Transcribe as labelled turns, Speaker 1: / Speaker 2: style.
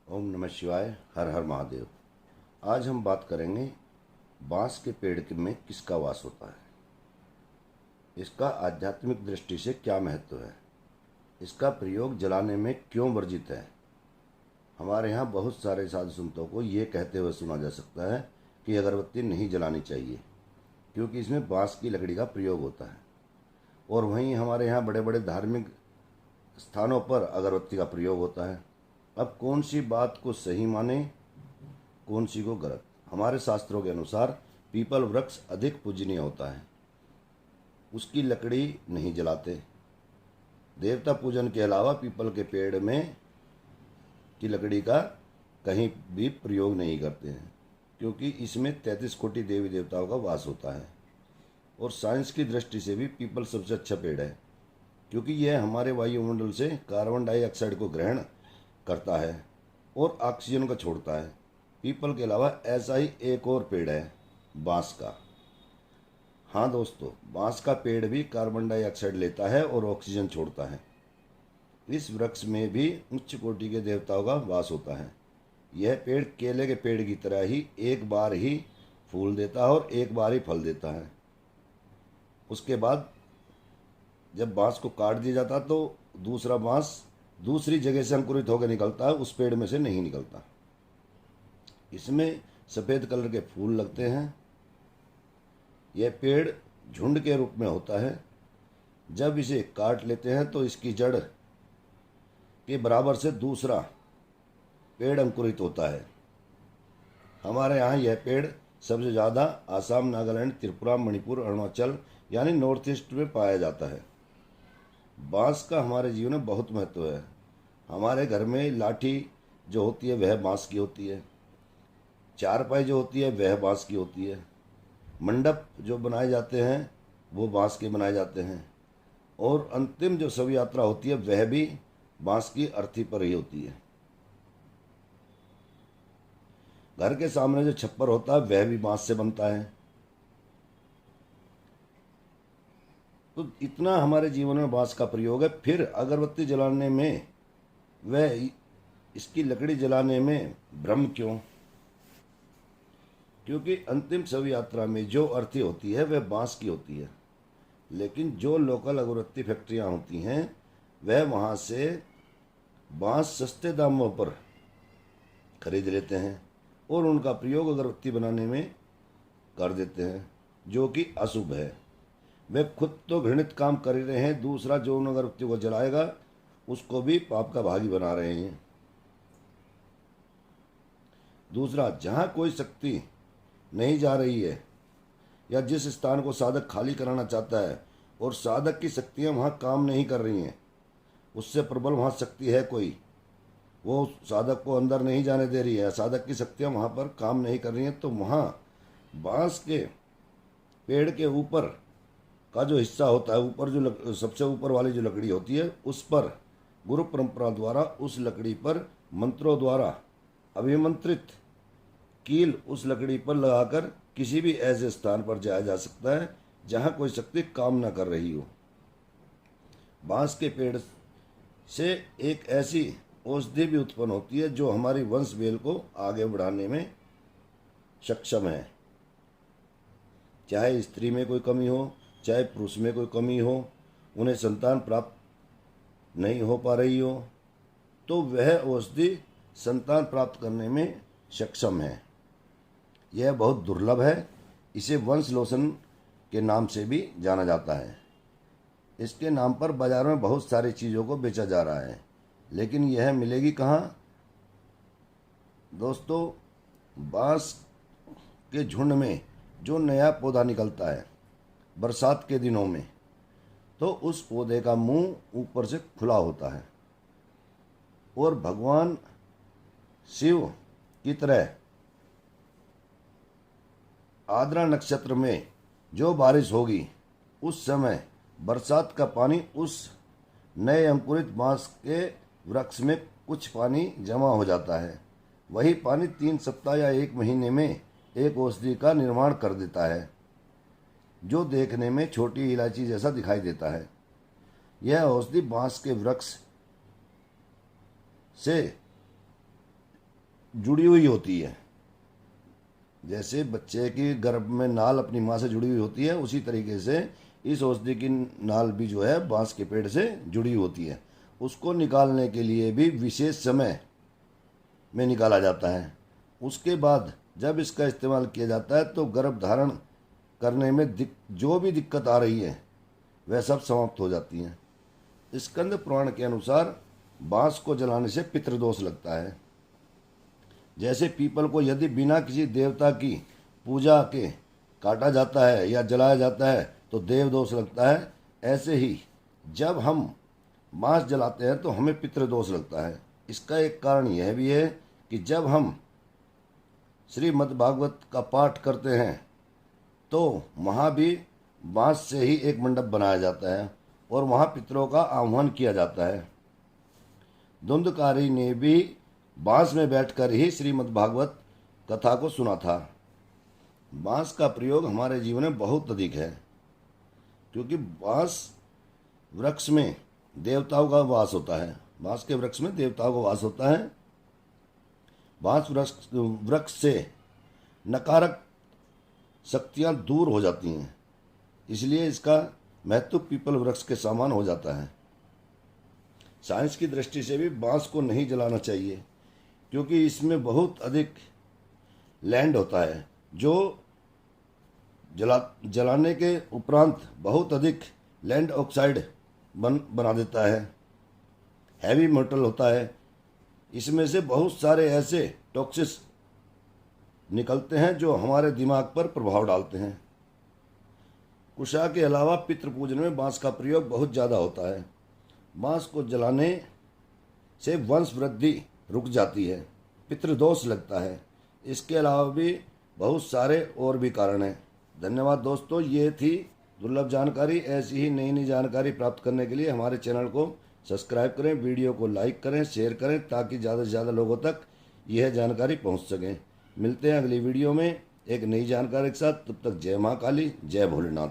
Speaker 1: ओम नमः शिवाय। हर हर महादेव। आज हम बात करेंगे बांस के पेड़ में किसका वास होता है, इसका आध्यात्मिक दृष्टि से क्या महत्व है, इसका प्रयोग जलाने में क्यों वर्जित है। हमारे यहाँ बहुत सारे साधु संतों को ये कहते हुए सुना जा सकता है कि अगरबत्ती नहीं जलानी चाहिए क्योंकि इसमें बांस की लकड़ी का प्रयोग होता है, और वहीं हमारे यहाँ बड़े बड़े धार्मिक स्थानों पर अगरबत्ती का प्रयोग होता है। अब कौन सी बात को सही माने, कौन सी को गलत। हमारे शास्त्रों के अनुसार पीपल वृक्ष अधिक पूजनीय होता है, उसकी लकड़ी नहीं जलाते। देवता पूजन के अलावा पीपल के पेड़ में की लकड़ी का कहीं भी प्रयोग नहीं करते हैं क्योंकि इसमें 33 कोटि देवी देवताओं का वास होता है। और साइंस की दृष्टि से भी पीपल सबसे अच्छा पेड़ है क्योंकि यह हमारे वायुमंडल से कार्बन डाइऑक्साइड को ग्रहण करता है और ऑक्सीजन को छोड़ता है। पीपल के अलावा ऐसा ही एक और पेड़ है बांस का। हाँ दोस्तों, बांस का पेड़ भी कार्बन डाइऑक्साइड लेता है और ऑक्सीजन छोड़ता है। इस वृक्ष में भी उच्च कोटि के देवताओं का वास होता है। यह पेड़ केले के पेड़ की तरह ही एक बार ही फूल देता है और एक बार ही फल देता है। उसके बाद जब बांस को काट दिया जाता तो दूसरा बांस दूसरी जगह से अंकुरित होकर निकलता है, उस पेड़ में से नहीं निकलता। इसमें सफ़ेद कलर के फूल लगते हैं। यह पेड़ झुंड के रूप में होता है। जब इसे काट लेते हैं तो इसकी जड़ के बराबर से दूसरा पेड़ अंकुरित होता है। हमारे यहाँ यह पेड़ सबसे ज़्यादा आसाम, नागालैंड, त्रिपुरा, मणिपुर, अरुणाचल यानी नॉर्थ ईस्ट में पाया जाता है। बांस का हमारे जीवन में बहुत महत्व है। हमारे घर में लाठी जो होती है वह बांस की होती है, चारपाई जो होती है वह बांस की होती है, मंडप जो बनाए जाते हैं वो बांस के बनाए जाते हैं, और अंतिम जो शव यात्रा होती है वह भी बांस की अर्थी पर ही होती है। घर के सामने जो छप्पर होता है वह भी बांस से बनता है। तो इतना हमारे जीवन में बांस का प्रयोग है। फिर अगरबत्ती जलाने में वह इसकी लकड़ी जलाने में भ्रम क्यों? क्योंकि अंतिम शव यात्रा में जो अर्थी होती है वह बांस की होती है, लेकिन जो लोकल अगरबत्ती फैक्ट्रियां होती हैं वह वहां से बांस सस्ते दामों पर खरीद लेते हैं और उनका प्रयोग अगरबत्ती बनाने में कर देते हैं, जो कि अशुभ है। वे खुद तो घृणित काम कर ही रहे हैं, दूसरा जो उन अगरबत्ती को जलाएगा उसको भी पाप का भागी बना रहे हैं। दूसरा, जहाँ कोई शक्ति नहीं जा रही है या जिस स्थान को साधक खाली कराना चाहता है और साधक की शक्तियाँ वहाँ काम नहीं कर रही हैं, उससे प्रबल वहाँ शक्ति है कोई, वो साधक को अंदर नहीं जाने दे रही है, साधक की शक्तियाँ वहाँ पर काम नहीं कर रही हैं, तो वहाँ बांस के पेड़ के ऊपर का जो हिस्सा होता है, ऊपर जो सबसे ऊपर वाली जो लकड़ी होती है उस पर गुरु परंपरा द्वारा उस लकड़ी पर मंत्रों द्वारा अभिमंत्रित कील उस लकड़ी पर लगाकर किसी भी ऐसे स्थान पर जाया जा सकता है जहाँ कोई शक्ति काम न कर रही हो। बांस के पेड़ से एक ऐसी औषधि भी उत्पन्न होती है जो हमारी वंश वेल को आगे बढ़ाने में सक्षम है। चाहे स्त्री में कोई कमी हो, चाहे पुरुष में कोई कमी हो, उन्हें संतान प्राप्त नहीं हो पा रही हो, तो वह औषधि संतान प्राप्त करने में सक्षम है। यह बहुत दुर्लभ है। इसे वंश लोशन के नाम से भी जाना जाता है। इसके नाम पर बाजार में बहुत सारी चीज़ों को बेचा जा रहा है, लेकिन यह मिलेगी कहाँ दोस्तों? बांस के झुंड में जो नया पौधा निकलता है बरसात के दिनों में, तो उस पौधे का मुंह ऊपर से खुला होता है और भगवान शिव की तरह आद्रा नक्षत्र में जो बारिश होगी उस समय बरसात का पानी उस नए अंकुरित बांस के वृक्ष में कुछ पानी जमा हो जाता है। वही पानी 3 सप्ताह या 1 महीने में एक औषधि का निर्माण कर देता है, जो देखने में छोटी इलायची जैसा दिखाई देता है। यह औषधि बांस के वृक्ष से जुड़ी हुई होती है। जैसे बच्चे की गर्भ में नाल अपनी माँ से जुड़ी हुई होती है, उसी तरीके से इस औषधि की नाल भी जो है बांस के पेड़ से जुड़ी होती है। उसको निकालने के लिए भी विशेष समय में निकाला जाता है। उसके बाद जब इसका इस्तेमाल किया जाता है तो गर्भ धारण करने में जो भी दिक्कत आ रही है वह सब समाप्त हो जाती हैं। स्कंद पुराण के अनुसार बांस को जलाने से पितृदोष लगता है। जैसे पीपल को यदि बिना किसी देवता की पूजा के काटा जाता है या जलाया जाता है तो देव दोष लगता है, ऐसे ही जब हम बांस जलाते हैं तो हमें पितृदोष लगता है। इसका एक कारण यह भी है कि जब हम श्रीमद् भागवत का पाठ करते हैं तो वहाँ भी बांस से ही एक मंडप बनाया जाता है और वहाँ पितरों का आह्वान किया जाता है। धुंधकारी ने भी बांस में बैठकर ही श्रीमद् भागवत कथा को सुना था। बांस का प्रयोग हमारे जीवन में बहुत अधिक है, क्योंकि बांस वृक्ष में देवताओं का वास होता है। बांस के वृक्ष में देवताओं का वास होता है। बांस वृक्ष से नकारात्मक शक्तियाँ दूर हो जाती हैं, इसलिए इसका महत्व पीपल वृक्ष के समान हो जाता है। साइंस की दृष्टि से भी बांस को नहीं जलाना चाहिए, क्योंकि इसमें बहुत अधिक लैंड होता है जो जलाने के उपरांत बहुत अधिक लैंड ऑक्साइड बना देता है। हैवी मेटल होता है। इसमें से बहुत सारे ऐसे टॉक्सिस निकलते हैं जो हमारे दिमाग पर प्रभाव डालते हैं। कुशा के अलावा पितृ पूजन में बांस का प्रयोग बहुत ज़्यादा होता है। बांस को जलाने से वंश वृद्धि रुक जाती है, पितृदोष लगता है। इसके अलावा भी बहुत सारे और भी कारण हैं। धन्यवाद दोस्तों, ये थी दुर्लभ जानकारी। ऐसी ही नई नई जानकारी प्राप्त करने के लिए हमारे चैनल को सब्सक्राइब करें, वीडियो को लाइक करें, शेयर करें, ताकि ज़्यादा से ज़्यादा लोगों तक यह जानकारी पहुंच सकें। मिलते हैं अगली वीडियो में एक नई जानकारी के साथ। तब तक जय माँ काली, जय भोलेनाथ।